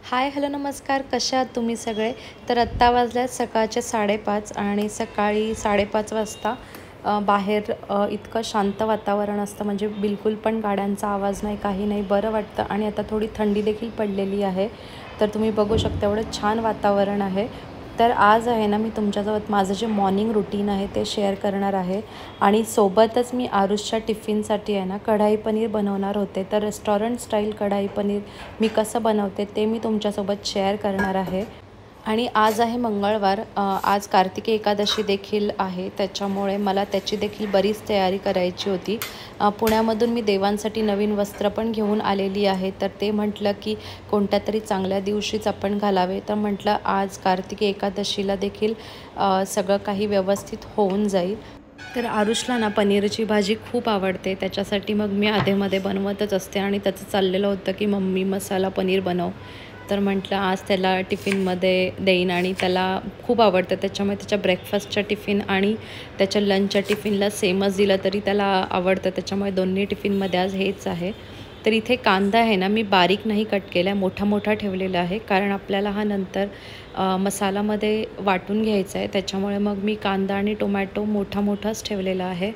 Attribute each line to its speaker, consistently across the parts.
Speaker 1: हाय, hello, नमस्कार. कशा आहात तुम्ही सगळे? तर आत्ता वाजल्यात सकाळचे 5:30 आणि सकाळी 5:30 वाजता बाहेर इतकं शांत वातावरण असतं, म्हणजे बिलकुल पण गाड्यांचा आवाज नाही, काही नाही. बरं वाटतं आणि आता थोडी थंडी देखील पडलेली आहे. तर तुम्ही बघू शकता एवढं छान वातावरण आहे. तर आज आहे ना, मी तुमच्यासोबत माझं जे मॉर्निंग रुटीन आहे ते शेअर करणार आहे आणि सोबतच मी आरुषच्या टिफिनसाठी आहे ना, कढाई पनीर बनवणार होते. तर रेस्टॉरंट स्टाईल कढाई पनीर मी कसं बनवते ते मी तुमच्यासोबत शेअर करणार आहे. आणि आज आहे मंगळवार. आज कार्तिकी एकादशी देखील आहे, त्याच्यामुळे मला त्याची देखील बरीच तयारी करायची होती. पुण्यामधून मी देवांसाठी नवीन वस्त्र पण घेऊन आलेली आहे. तर ते म्हटलं की कोणत्या तरी चांगल्या दिवशीच आपण घालावे. तर म्हटलं आज कार्तिकी एकादशीला देखील सगळं काही व्यवस्थित होऊन जाईल. तर आरुषला ना पनीरची भाजी खूप आवडते, त्याच्यासाठी मग मी अधेमध्ये बनवतच असते आणि त्याचं चाललेलं होतं की मम्मी मसाला पनीर बनव. तर म्हटलं आज त्याला टिफिनमध्ये देईन आणि त्याला खूप आवडतं, त्याच्यामुळे त्याच्या ब्रेकफास्टच्या टिफिन आणि त्याच्या लंचच्या टिफिनला सेमच दिलं तरी त्याला आवडतं, त्याच्यामुळे दोन्ही टिफिनमध्ये आज हेच आहे. तर इथे कांदा आहे ना, मी बारीक नाही कट केला आहे, मोठा मोठा ठेवलेला आहे, कारण आपल्याला हा नंतर मसाल्यामध्ये वाटून घ्यायचा आहे. त्याच्यामुळे मग मी कांदा आणि टोमॅटो मोठा मोठाच ठेवलेला आहे.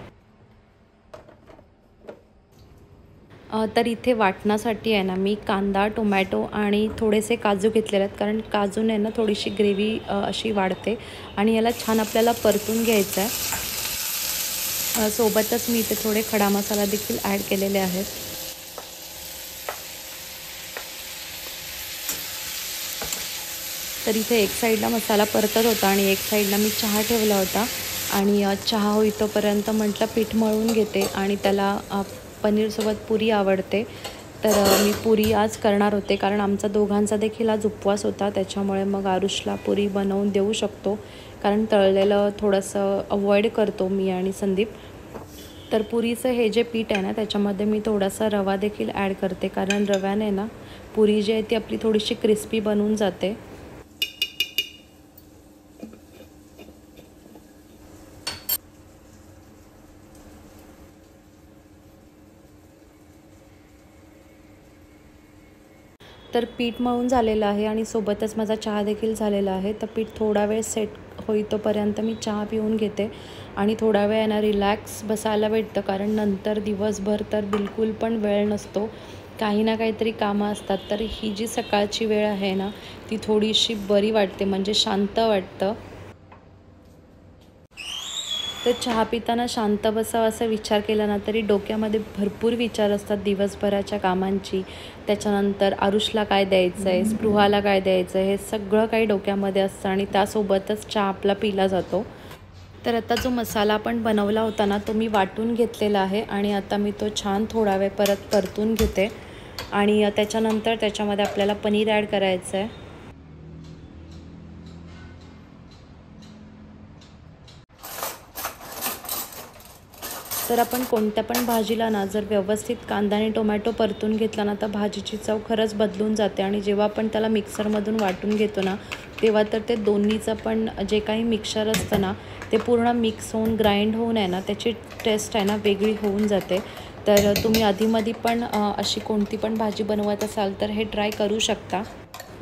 Speaker 1: तर इथे वाटण्यासाठी आहे ना, मी कांदा, टोमॅटो आणि थोडेसे काजू घेतलेले आहेत, कारण काजूने ना थोडीशी ग्रेव्ही अशी वाढते आणि याला छान आपल्याला परतून घ्यायचं आहे. सोबतच मी इथे थोडे खडा मसाला देखील ॲड केलेले आहेत. तर इथे एक साईडला मसाला परतत होता आणि एक साईडला मी चहा ठेवला होता आणि चहा होईतोपर्यंत म्हटलं पीठ मळून घेते आणि त्याला पनीरसोबत पुरी आवडते. तर मी पुरी आज करणार होते, कारण आमचा दोघांचा देखील आज उपवास होता, त्याच्यामुळे मग आरुषला पुरी बनवून देऊ शकतो, कारण तळलेलं थोडंसं अवॉइड करतो मी आणि संदीप. तर पुरीचं हे जे पीठ आहे ना, त्याच्यामध्ये मी थोडासा रवा देखील ॲड करते, कारण रव्याने ना पुरी जी आहे ती आपली थोडीशी क्रिस्पी बनून जाते. तर पीठ मळून झालेलं आहे आणि सोबतच माझा चहा देखील झालेला आहे. तर पीठ थोडा वेळ सेट होईतोपर्यंत मी चहा पिऊन घेते आणि थोडा वेळ ना रिलॅक्स बसायला भेटतं, कारण नंतर दिवसभर तर बिलकुल पण वेळ नसतो, काही ना काहीतरी कामं असतात. तर ही जी सकाळची वेळ आहे ना, ती थोडीशी बरी वाटते, म्हणजे शांत वाटतं. तर चहा पिताना शांत बसावं असा विचार केला ना, तरी डोक्यामध्ये भरपूर विचार असतात दिवसभराच्या कामांची. त्याच्यानंतर आरुषला काय द्यायचं आहे, स्पृहाला काय द्यायचं आहे, हे सगळं काही डोक्यामध्ये असतं आणि त्यासोबतच चहा आपला पिला जातो. तर आता जो मसाला आपण बनवला होता ना, तो मी वाटून घेतलेला आहे आणि आता मी तो छान थोडा वेळ परत परतून घेते आणि त्याच्यानंतर त्याच्यामध्ये आपल्याला पनीर ॲड करायचं आहे. तर आपण कोणत्या पण भाजीला ना जर व्यवस्थित कांदा आणि टोमॅटो परतून घेतला ना, तर भाजीची चव खरंच बदलून जाते आणि जेव्हा आपण त्याला मिक्सरमधून वाटून घेतो ना, तेव्हा तर ते दोन्हीचं पण जे काही मिक्सचर असतं ना, ते पूर्ण मिक्स होऊन ग्राइंड होऊन आहे ना, त्याची टेस्ट आहे ना वेगळी होऊन जाते. तर तुम्ही आधीमधी पण अशी कोणती पण भाजी बनवत असाल तर हे ट्राय करू शकता.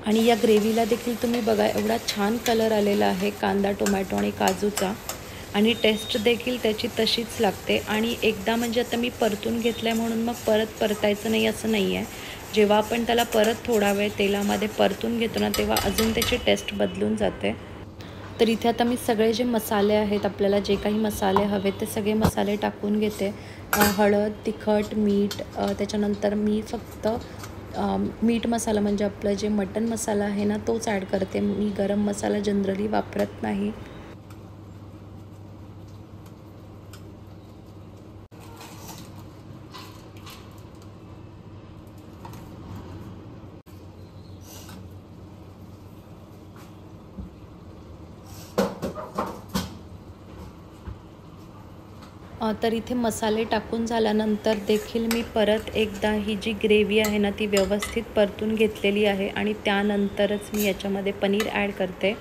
Speaker 1: आणि या ग्रेव्हीला देखील तुम्ही बघा एवढा छान कलर आलेला आहे कांदा, टोमॅटो आणि काजूचा, आणि टेस्ट देखील त्याची तशीच लागते. आणि एकदा म्हणजे आता मी परतून घेतलं आहे म्हणून मग परत परतायचं नाही असं नाही आहे. जेव्हा आपण त्याला परत थोडा वेळ तेलामध्ये परतून घेतो ना, तेव्हा अजून त्याची टेस्ट बदलून जाते. तर इथे आता मी सगळे जे मसाले आहेत, आपल्याला जे काही मसाले हवे ते सगळे मसाले टाकून घेते. हळद, तिखट, मीठ, त्याच्यानंतर मी फक्त मीठ मसाला म्हणजे आपलं जे मटन मसाला आहे ना, तोच ॲड करते. मी गरम मसाला जनरली वापरत नाही. तर इथे मसाले टाकून झाल्यानंतर देखील मी परत एकदा ही जी ग्रेव्ही आहे ना, ती व्यवस्थित परतून घेतलेली आहे आणि त्यानंतरच मी याच्यामध्ये पनीर ॲड करते.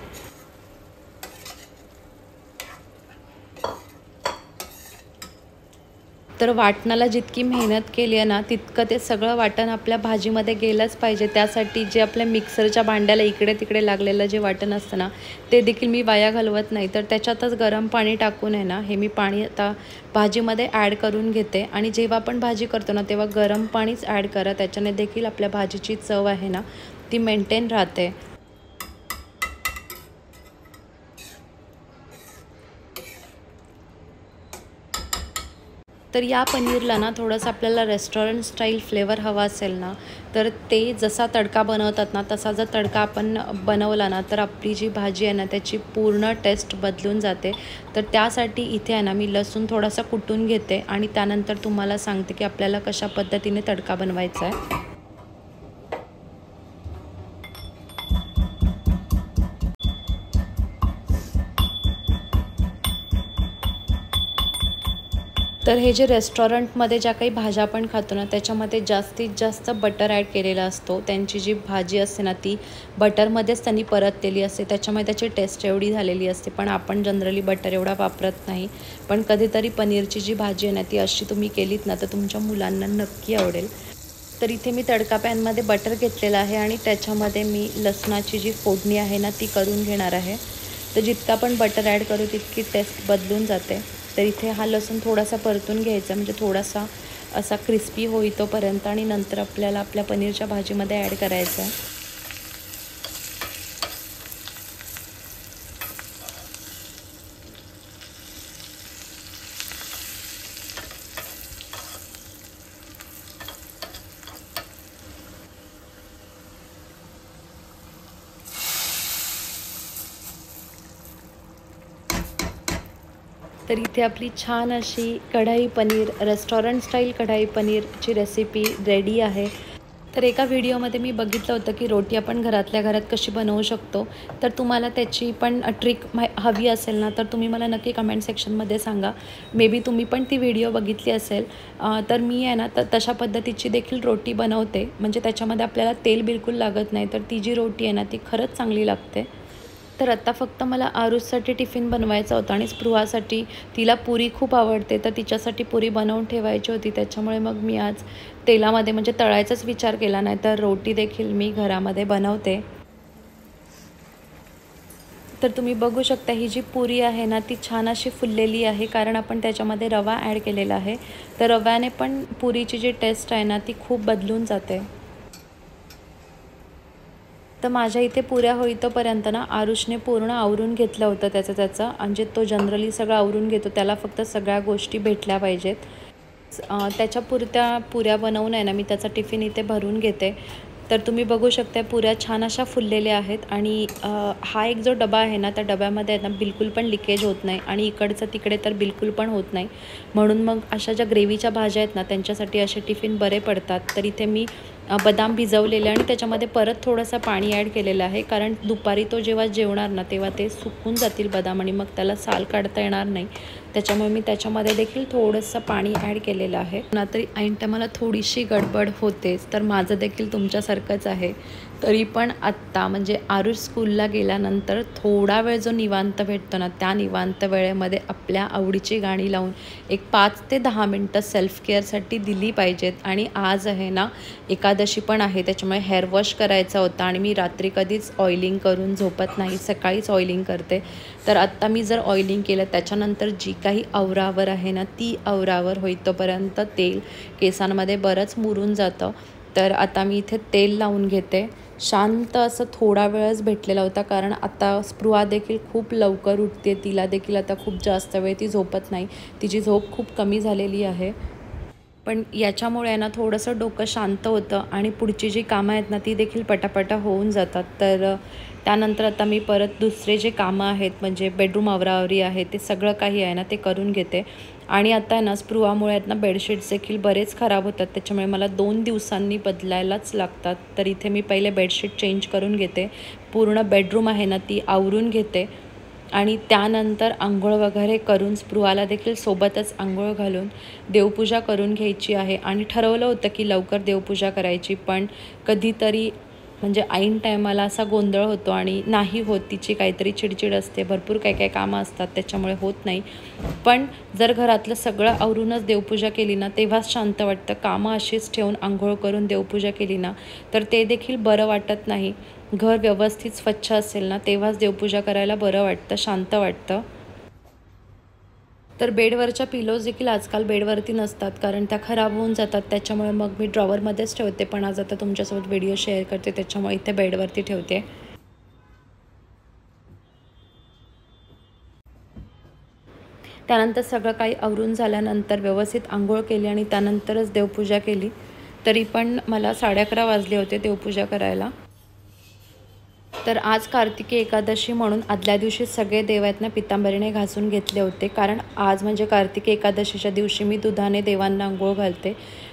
Speaker 1: तर वाटणाला जितकी मेहनत केली आहे ना, तितकं ते सगळं वाटण आपल्या भाजीमध्ये गेलंच पाहिजे. त्यासाठी जे आपल्या मिक्सरच्या भांड्याला इकडे तिकडे लागलेलं जे वाटण असतं ना, ते देखील मी वाया घालवत नाही. तर त्याच्यातच गरम पाणी टाकून आहे ना, हे मी पाणी आता भाजीमध्ये ॲड करून घेते. आणि जेव्हा आपण भाजी करतो ना, तेव्हा गरम पाणीच ॲड करा. त्याच्याने देखील आपल्या भाजीची चव आहे ना, ती मेंटेन राहते. तर या पनीरला ना थोडंसं आपल्याला रेस्टॉरंट स्टाईल फ्लेवर हवा असेल ना, तर ते जसा तडका बनवतात ना, तसा जर तडका आपण बनवला ना, तर आपली जी भाजी आहे ना, त्याची पूर्ण टेस्ट बदलून जाते. तर त्यासाठी इथे आहे ना, मी लसूण थोडासा कुटून घेते आणि त्यानंतर तुम्हाला सांगते की आपल्याला कशा पद्धतीने तडका बनवायचा आहे. तर हे जे रेस्टॉरंटमध्ये ज्या काही भाज्या आपण खातो ना, त्याच्यामध्ये जास्तीत जास्त बटर ॲड केलेला असतो. त्यांची जी भाजी असते ना, ती बटरमध्येच त्यांनी परतलेली असते. त्याच्यामुळे त्याची टेस्ट एवढी झालेली असते. पण आपण जनरली बटर एवढा वापरत नाही. पण कधीतरी पनीरची जी भाजी आहे ना, ती अशी तुम्ही केलीत ना, तर तुमच्या मुलांना नक्की आवडेल. तर इथे मी तडका पॅनमध्ये बटर घेतलेलं आहे आणि त्याच्यामध्ये मी लसणाची जी फोडणी आहे ना, ती करून घेणार आहे. तर जितका आपण बटर ॲड करू तितकी टेस्ट बदलून जाते. तर इथे हा लसूण थोडासा परतून घ्यायचा, म्हणजे थोडासा असा क्रिस्पी होई तोपर्यंत, आणि नंतर आपल्याला आपल्या पनीरच्या भाजीमध्ये ॲड करायचा आहे. तर इथे आपली छान अशी कढाई पनीर, रेस्टॉरंट स्टाईल कढाई पनीरची रेसिपी रेडी आहे. तर एका व्हिडिओमध्ये मी बघितलं होतं की रोटी आपण घरातल्या घरात कशी बनवू शकतो. तर तुम्हाला त्याची पण ट्रिक हवी असेल ना, तर तुम्ही मला नक्की कमेंट सेक्शनमध्ये सांगा. मे बी तुम्ही पण ती व्हिडिओ बघितली असेल. तर मी आहे ना, तर तशा पद्धतीची देखील रोटी बनवते. म्हणजे त्याच्यामध्ये आपल्याला तेल बिलकुल लागत नाही. तर ती जी रोटी आहे ना, ती खरंच चांगली लागते. तर आत्ता फक्त मला आरुषसाठी टिफिन बनवायचा होता आणि स्पृहासाठी, तिला पुरी खूप आवडते, तर तिच्यासाठी पुरी बनवून ठेवायची होती. त्याच्यामुळे मग मी आज तेलामध्ये म्हणजे तळायचाच विचार केला, नाही तर रोटी देखील मी घरामध्ये बनवते. तर तुम्ही बघू शकता, ही जी पुरी आहे ना, ती छान अशी फुललेली आहे, कारण आपण त्याच्यामध्ये रवा ॲड केलेला आहे. तर रव्याने पण पुरीची जी टेस्ट आहे ना, ती खूप बदलून जाते. तर माझ्या इथे पुऱ्या होईतोपर्यंत ना, आरुषने पूर्ण आवरून घेतलं होतं त्याचं म्हणजे तो जनरली सगळं आवरून घेतो, त्याला फक्त सगळ्या गोष्टी भेटल्या पाहिजेत. त्याच्या पुरत्या पुऱ्या बनवून आहे ना, मी त्याचा टिफिन इथे भरून घेते. तर तुम्ही बघू शकता, पुऱ्या छान अशा फुललेल्या आहेत. आणि हा एक जो डबा आहे ना, त्या डब्यामध्ये आहे ना, बिलकुल पण लिकेज होत नाही आणि इकडचं तिकडे तर बिलकुल पण होत नाही. म्हणून मग अशा ज्या ग्रेव्हीच्या भाज्या आहेत ना, त्यांच्यासाठी असे टिफिन बरे पडतात. तर इथे मी बदाम भिजवलेले आणि त्याच्यामध्ये परत थोडंसं पाणी ॲड केलेलं आहे, कारण दुपारी तो जेव्हा जेवणार ना, तेव्हा ते सुकून जातील बदाम आणि मग त्याला साल काढता येणार नाही. त्याच्यामुळे मी त्याच्यामध्ये देखील थोडंसं पाणी ॲड केलेलं आहे. ना तरी ऐन टायमाला थोडीशी गडबड होतेच, तर माझं देखील तुमच्यासारखंच आहे. तरी पण आत्ता म्हणजे आरुष स्कूलला गेल्यानंतर थोडा वेळ जो निवांत भेटतो ना, त्या निवांत वेळेमध्ये आपल्या आवडीची गाणी लावून एक 5 ते 10 मिनटं सेल्फ केअरसाठी दिली पाहिजेत. आणि आज आहे ना, एकादशी पण आहे, त्याच्यामुळे हेअर वॉश करायचा होता आणि मी रात्री कधीच ऑइलिंग करून झोपत नाही, सकाळीच ऑइलिंग करते. तर आत्ता मी जर ऑइलिंग केलं, त्याच्यानंतर जी काही आवरावर आहे ना, ती आवरावर होईतोपर्यंत तेल केसांमध्ये बरंच मुरून जातं. तर आता मी इथे तेल लावून घेते. शांत असं थोडा वेळच भेटलेला होता, कारण आता स्पृहा देखील खूप लवकर उठते, तिला देखील आता खूप जास्त वेळ ती झोपत नाही, तिची झोप खूप कमी झालेली आहे. पण याच्यामुळे ना थोडंसं डोकं शांत होतं आणि पुढची जी कामं आहेत ना, ती देखील पटापटा होऊन जातात. तर त्यानंतर आता मी परत दुसरे जे कामं आहेत, म्हणजे बेडरूम आवराआवरी आहे, ते सगळं काही आहे ना, ते करून घेते. आणि आता ना स्पृहामुळे आहेत ना, बेडशीट्स देखील बरेच खराब होतात, त्याच्यामुळे मला 2 दिवसांनी बदलायलाच लागतात. तर इथे मी पहिले बेडशीट चेंज करून घेते, पूर्ण बेडरूम आहे ना, ती आवरून घेते आणि त्यानंतर अंघोळ वगैरे करून स्पृहाला देखील सोबतच अंघोळ घालून देवपूजा करून घ्यायची आहे. आणि ठरवलं होतं की लवकर देवपूजा करायची, पण कधीतरी म्हणजे ऐन टायमाला असा गोंधळ होतो आणि नाही होत, तिची काहीतरी चिडचिड असते, भरपूर काय काय कामं असतात त्याच्यामुळे होत नाही. पण जर घरातलं सगळं आवरूनच देवपूजा केली ना तेव्हाच शांत वाटतं. कामं अशीच ठेवून आंघोळ करून देवपूजा केली ना तर ते देखील बरं वाटत नाही. घर व्यवस्थित स्वच्छ असेल ना तेव्हाच देवपूजा करायला बरं वाटतं, शांत वाटतं. तर बेडवरच्या पिलोज देखील आजकाल बेडवरती नसतात, कारण त्या खराब होऊन जातात. त्याच्यामुळे मग मी ड्रॉवरमध्येच ठेवते. पण आज आता तुमच्यासोबत व्हिडिओ शेअर करते त्याच्यामुळे इथे बेडवरती ठेवते. त्यानंतर सगळं काही आवरून झाल्यानंतर व्यवस्थित अंघोळ केली आणि त्यानंतरच देवपूजा केली. तरी पण मला 11:30 वाजले होते देवपूजा करायला. तर आज कार्तिकी एकादशी म्हणून आदल्या दिवशी सगळे देव आहेत ना पितांबरीने घासून घेतले होते. कारण आज म्हणजे कार्तिकी एकादशीच्या दिवशी मी दुधाने देवांना अंघोळ घालते.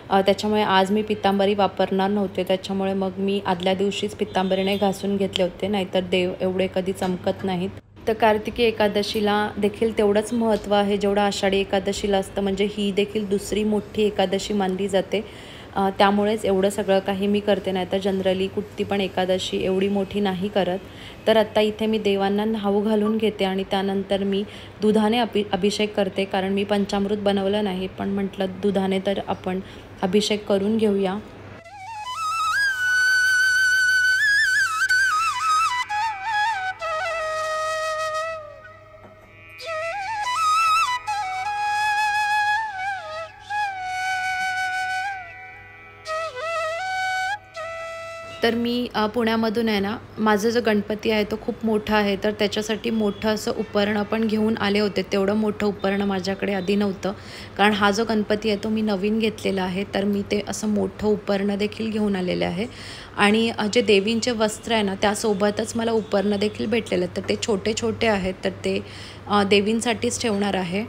Speaker 1: त्याच्यामुळे आज मी पितांबरी वापरणार नव्हते. त्याच्यामुळे मग मी आदल्या दिवशीच पितांबरीने घासून घेतले होते, नाहीतर देव एवढे कधी चमकत नाहीत. तर कार्तिकी एकादशीला देखील तेवढंच महत्त्व आहे जेवढं आषाढी एकादशीला असतं. म्हणजे ही देखील दुसरी मोठी एकादशी मानली जाते. त्यामुळेच एवढं सगळं काही मी करते, नाही तर जनरली कुठली पण एकादशी एवढी मोठी नाही करत. तर आत्ता इथे मी देवांना न्हाऊ घालून घेते आणि त्यानंतर मी दुधाने अभिषेक करते. कारण मी पंचामृत बनवलं नाही, पण म्हटलं दुधाने तर आपण अभिषेक करून घेऊया. तर मी पुण्यामधून आहे ना, माझा जो गणपती आहे तो खूप मोठा आहे. तर त्याच्यासाठी मोठं असं उपकरण पण घेऊन आले होते. तेवढं मोठं उपकरण माझ्याकडे आधी नव्हतं. कारण हा जो गणपती आहे तो मी नवीन घेतलेला आहे. तर मी ते असं मोठं उपकरण देखील घेऊन आलेले आहे. आणि जे देवींचे वस्त्र आहे ना त्यासोबतच मला उपकरणं देखील भेटलेले आहेत. तर ते छोटे छोटे आहेत, तर ते देवींसाठीच ठेवणार आहे.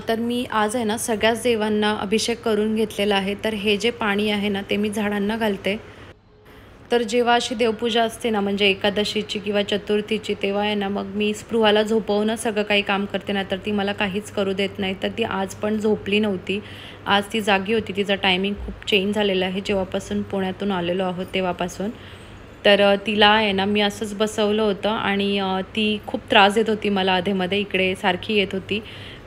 Speaker 1: तर मी आज आहे ना सगळ्याच देवांना अभिषेक करून घेतलेला आहे. तर हे जे पाणी आहे ना ते मी झाडांना घालते. तर जेव्हा अशी देवपूजा असते ना, म्हणजे एकादशीची किंवा चतुर्थीची, तेव्हा आहे ना मग मी स्पृहाला झोपवूनच सगळं काही काम करते. ना तर ती मला काहीच करू देत नाही. तर ती आज पण झोपली नव्हती. आज ती जागी होती. तिचा टायमिंग खूप चेंज झालेला आहे जेव्हापासून पुण्यातून आलेलो आहोत तेव्हापासून. तर तिला आहे ना मी असंच बसवलं होतं आणि ती खूप त्रास देत होती मला अधेमध्ये, इकडे सारखी येत होती.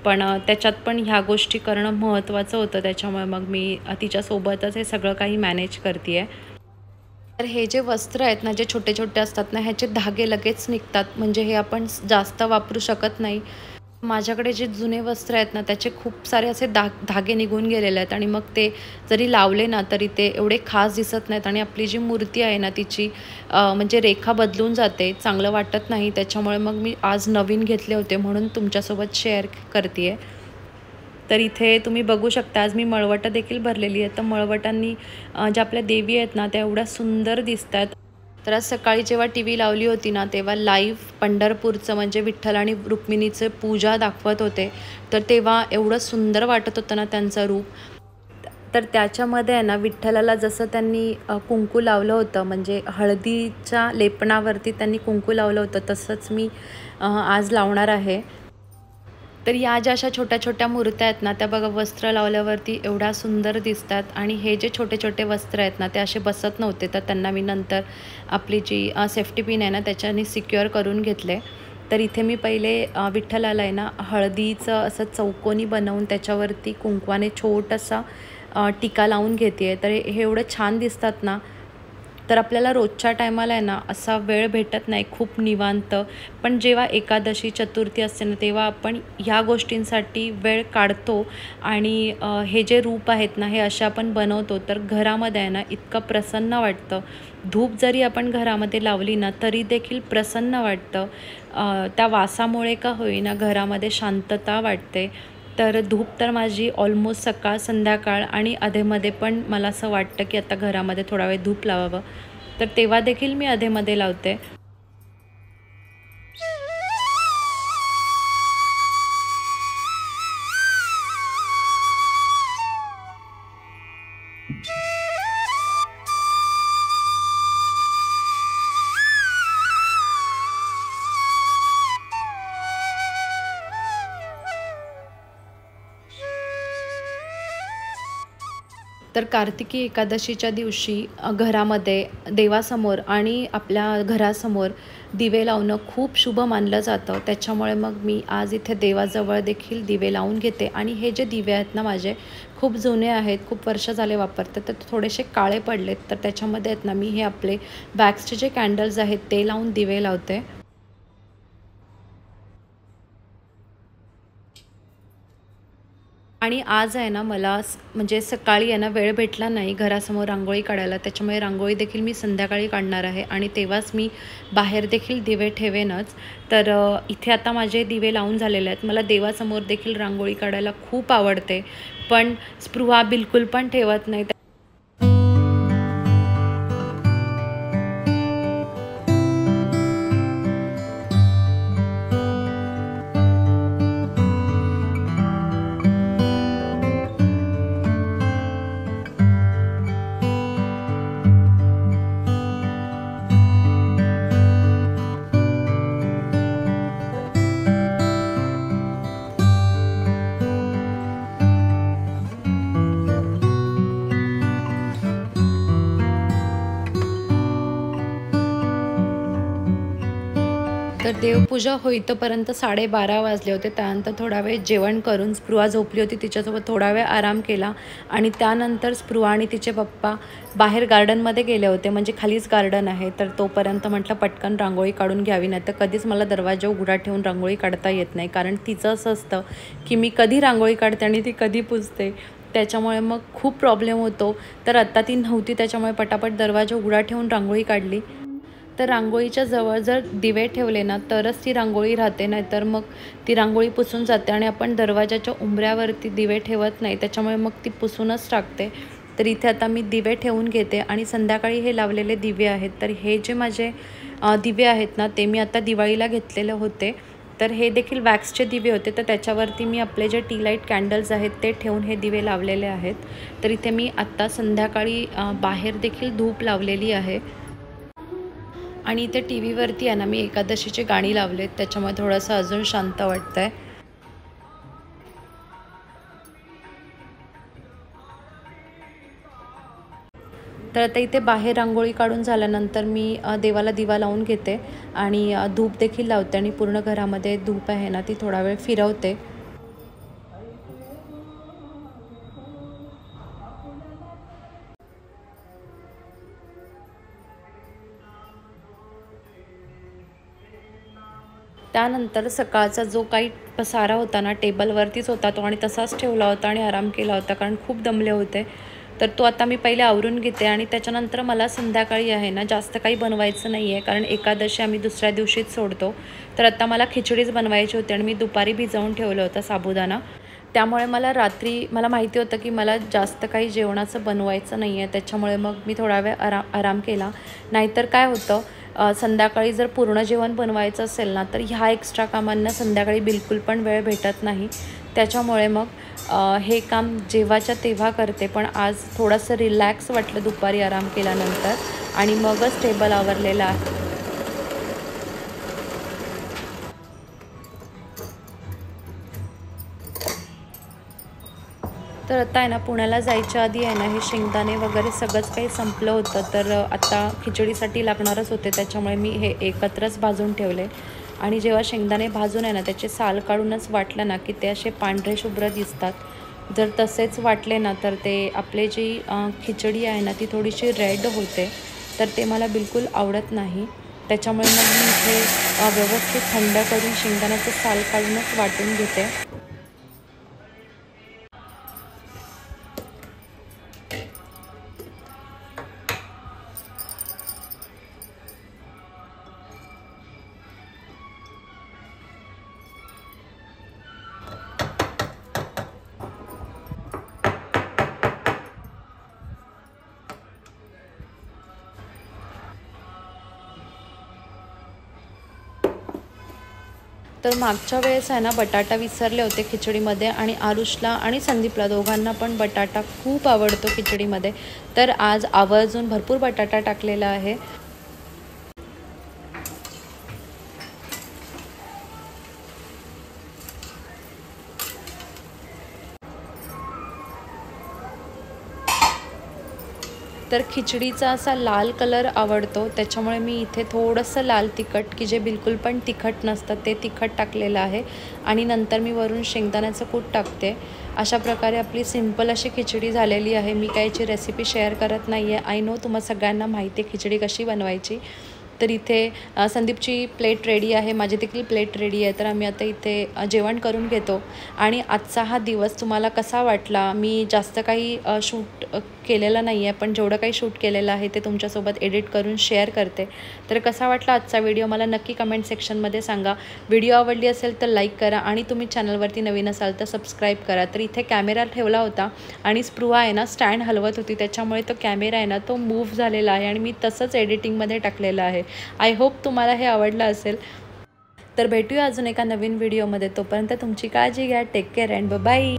Speaker 1: पण त्याच्यात पण ह्या गोष्टी करणं महत्त्वाचं होतं. त्याच्यामुळे मग मी तिच्यासोबतच हे सगळं काही मॅनेज करते आहे. तर हे जे वस्त्र आहेत ना, जे छोटे-छोटे असतात ना, ह्याचे धागे लगेच निघतात. म्हणजे हे आपण जास्त वापरू शकत नाही. माझ्याकडे जे जुने वस्त्र आहेत ना, त्याचे खूप सारे असे धागे निघून गेलेले आहेत आणि मग ते जरी लावले ना, तरी ते एवढे खास दिसत नाहीत आणि आपली जी मूर्ती आहे ना, तिची म्हणजे रेखा बदलून जाते, चांगलं वाटत नाही. त्याच्यामुळे मग मी आज नवीन घेतले होते म्हणून तुमच्यासोबत शेअर करते आहे. तर इथे तुम्ही बघू शकता आज मी मळवटं देखील भरलेली आहेत. तर मळवटांनी ज्या आपल्या देवी आहेत ना, त्या एवढ्या सुंदर दिसतात. तर आज सकाळी जेव्हा टीव्ही लावली होती ना, तेव्हा लाईव्ह पंढरपूरचं म्हणजे विठ्ठल आणि रुक्मिणीचं पूजा दाखवत होते. तर तेव्हा एवढं सुंदर वाटत होतं ना त्यांचं रूप. तर त्याच्यामध्ये आहे ना विठ्ठलाला जसं त्यांनी कुंकू लावलं होतं, म्हणजे हळदीच्या लेपनावरती त्यांनी कुंकू लावलं होतं, तसंच मी आज लावणार आहे. तर या ज्या अशा छोट्या-छोट्या मूर्त्या आहेत ना, त्या बघा वस्त्र लावल्यावरती एवढ्या सुंदर दिसतात आणि हे जे छोटे-छोटे वस्त्र आहेत ना, ते असे बसत नव्हते. तर त्यांना मी नंतर आपली जी सेफ्टी पिन आहे ना, त्याच्याने सिक्युअर करून घेतले. तर इथे मी पहिले विठ्ठलाला आहे ना, हळदीचं असं चौकोनी बनवून त्याच्यावरती कुंकवाने छोटासा टिका लावून घेते आहे. तर हे एवढं छान दिसतात ना, तर आपल्याला रोजच्या टायमाला आहे ना असा वेळ भेटत नाही खूप निवांत. पण जेव्हा एकादशी चतुर्थी असते ना तेव्हा आपण ह्या गोष्टींसाठी वेळ काढतो आणि हे जे रूप आहेत ना हे असे आपण बनवतो तर घरामध्ये आहे ना इतकं प्रसन्न वाटतं. धूप जरी आपण घरामध्ये लावली ना तरी देखील प्रसन्न वाटतं. त्या वासामुळे का होईना घरामध्ये शांतता वाटते. तर धूप तर माझी ऑलमोस्ट सकाळ संध्याकाळ आणि अधेमध्ये पण मला असं वाटतं की आता घरामध्ये थोडा वेळ धूप लावावं, तर तेव्हा देखील मी अधेमध्ये लावते. तर कार्तिकी एकादशीच्या दिवशी घरामध्ये देवासमोर आणि आपल्या घरासमोर दिवे लावणं खूप शुभ मानलं जातं. त्याच्यामुळे मग मी आज इथे देवाजवळ देखील दिवे लावून घेते. आणि हे जे दिवे आहेत ना माझे खूप जुने आहेत, खूप वर्ष झाले वापरते, तर थोडेसे काळे पडलेत. तर त्याच्यामध्ये आहेत ना मी हे आपले वॅक्सचे जे कॅन्डल्स आहेत ते लावून दिवे लावते. आणि आज आहे ना मला म्हणजे सकाळी आहे ना वेळ भेटला नाही घरासमोर रांगोळी काढायला, त्याच्यामुळे रांगोळी देखील मी संध्याकाळी काढणार आहे आणि तेव्हाच मी बाहेर देखील दिवे ठेवेनच. तर इथे आता माझे दिवे लावून झालेले आहेत. मला देवासमोर देखील रांगोळी काढायला खूप आवडते, पण स्पृहा बिलकुल पण ठेवत नाही. तर देवपूजा होईतोपर्यंत 12:30 वाजले होते. त्यानंतर थोडा वेळ जेवण करून स्पृहा झोपली होती, तिच्यासोबत थोडा वेळ आराम केला आणि त्यानंतर स्पृहा आणि तिचे पप्पा बाहेर गार्डनमध्ये गेले होते. म्हणजे खालीच गार्डन आहे, तर तोपर्यंत म्हटलं पटकन रांगोळी काढून घ्यावी. नाही तर कधीच मला दरवाजा उघडा ठेवून रांगोळी काढता येत नाही, कारण तिचं असं असतं की मी कधी रांगोळी काढते आणि ती कधी पुसते, त्याच्यामुळे मग खूप प्रॉब्लेम होतो. तर आत्ता ती नव्हती, त्याच्यामुळे पटापट दरवाजा उघडा ठेवून रांगोळी काढली. तर रांगोळीच्या जवळ जर दिवे ठेवले ना तरच ती रांगोळी राहते, नाहीतर मग ती रांगोळी पुसून जाते. आणि आपण दरवाजाच्या उंबऱ्यावरती दिवे ठेवत नाही, त्याच्यामुळे मग ती पुसूनच टाकते. तर इथे आता मी दिवे ठेवून घेते आणि संध्याकाळी हे लावलेले दिवे आहेत. तर हे जे माझे दिवे आहेत ना ते मी आता दिवाळीला घेतलेले होते. तर हे देखील वॅक्सचे दिवे होते, तर त्याच्यावरती मी आपले जे टी लाईट कॅन्डल्स आहेत ते ठेवून हे दिवे लावलेले आहेत. तर इथे मी आत्ता संध्याकाळी बाहेर देखील धूप लावलेली आहे. आणि इथे टी व्हीवरती आहे ना मी एकादशीची गाणी लावलेत, त्याच्यामुळे थोडंसं अजून शांत वाटतं आहे. तर आता इथे बाहेर रांगोळी काढून झाल्यानंतर मी देवाला दिवा लावून घेते आणि धूप देखील लावते आणि पूर्ण घरामध्ये धूप आहे ना ती थोडा वेळ फिरवते. त्यानंतर सकाळचा जो काही पसारा होता ना टेबलवरतीच होता तो, आणि तसाच ठेवला होता आणि आराम केला होता, कारण खूप दमले होते. तर तो आता मी पहिले आवरून घेते आणि त्याच्यानंतर मला संध्याकाळी आहे ना जास्त काही बनवायचं नाही आहे, कारण एकादशी आम्ही दुसऱ्या दिवशीच सोडतो. तर आता मला खिचडीच बनवायची होती आणि मी दुपारी भिजवून ठेवलं होतं साबुदाणा. त्यामुळे मला रात्री मला माहिती होतं की मला जास्त काही जेवणाचं बनवायचं नाही आहे, त्याच्यामुळे मग मी थोडा वेळ आराम केला. नाहीतर काय होतं, संध्याकाळी जर पूर्ण जेवण बनवायचं असेल ना तर ह्या एक्स्ट्रा कामांना संध्याकाळी बिलकुल पण वेळ भेटत नाही. त्याच्यामुळे मग हे काम जेव्हाच्या तेव्हा करते. पण आज थोडंसं रिलॅक्स वाटलं दुपारी आराम केल्यानंतर आणि मगच टेबल आवरलेला आहे. तर आता आहे ना पुण्याला जायच्या आधी आहे ना हे शेंगदाणे वगैरे सगळंच काही संपलं होतं. तर आता खिचडीसाठी लागणारच होते, त्याच्यामुळे मी हे एकत्रच भाजून ठेवले. आणि जेव्हा शेंगदाणे भाजून आहे ना त्याचे साल काढूनच वाटलं ना की ते असे पांढरे शुभ्र दिसतात. जर तसेच वाटले ना तर ते आपले जी खिचडी आहे ना ती थोडीशी रेड होते, तर ते मला बिलकुल आवडत नाही. त्याच्यामुळे मग मी इथे व्यवस्थित थंड करून शेंगदाण्याचं साल काढूनच वाटून घेते. तर मागच्या वेळेस आहे ना बटाटा विसरले होते खिचडीमध्ये, आणि आरुषला आणि संदीपला दोघांना पण बटाटा खूप आवडतो खिचडीमध्ये. तर आज आवर्जून भरपूर बटाटा टाकलेला आहे. तर खिचडीचा असा लाल कलर आवडतो, त्याच्यामुळे मी इथे थोडंसं लाल तिखट, की जे बिलकुल पण तिखट नसतं ते तिखट टाकलेलं आहे आणि नंतर मी वरून शेंगदाण्याचं कूट टाकते. अशा प्रकारे आपली सिंपल अशी खिचडी झालेली आहे. मी काही याची रेसिपी शेअर करत नाही आहे. आय नो तुम्हा सगळ्यांना माहिती आहे खिचडी कशी बनवायची. तर इथे संदीपची प्लेट रेडी आहे, माझी देखील प्लेट रेडी आहे. तर आम्ही आता इथे जेवण करून घेतो. आणि आजचा हा दिवस तुम्हाला कसा वाटला? मी जास्त काही शूट केलेलं नाही आहे, पण जेवढं काही शूट केलेलं आहे ते तुमच्यासोबत एडिट करून शेअर करते. तर कसा वाटला आजचा व्हिडिओ मला नक्की कमेंट सेक्शनमध्ये सांगा. व्हिडिओ आवडली असेल तर लाईक करा आणि तुम्ही चॅनलवरती नवीन असाल तर सबस्क्राईब करा. तर इथे कॅमेरा ठेवला होता आणि स्पृहा आहे ना स्टँड हलवत होती, त्याच्यामुळे तो कॅमेरा आहे ना तो मूव्ह झालेला आहे आणि मी तसंच एडिटिंगमध्ये टाकलेलं आहे. आय होप तुम्हाला हे आवडलं असेल. तर भेटूया अजून एका नवीन व्हिडिओमध्ये. तोपर्यंत तुमची काळजी घ्या. Take care and bye.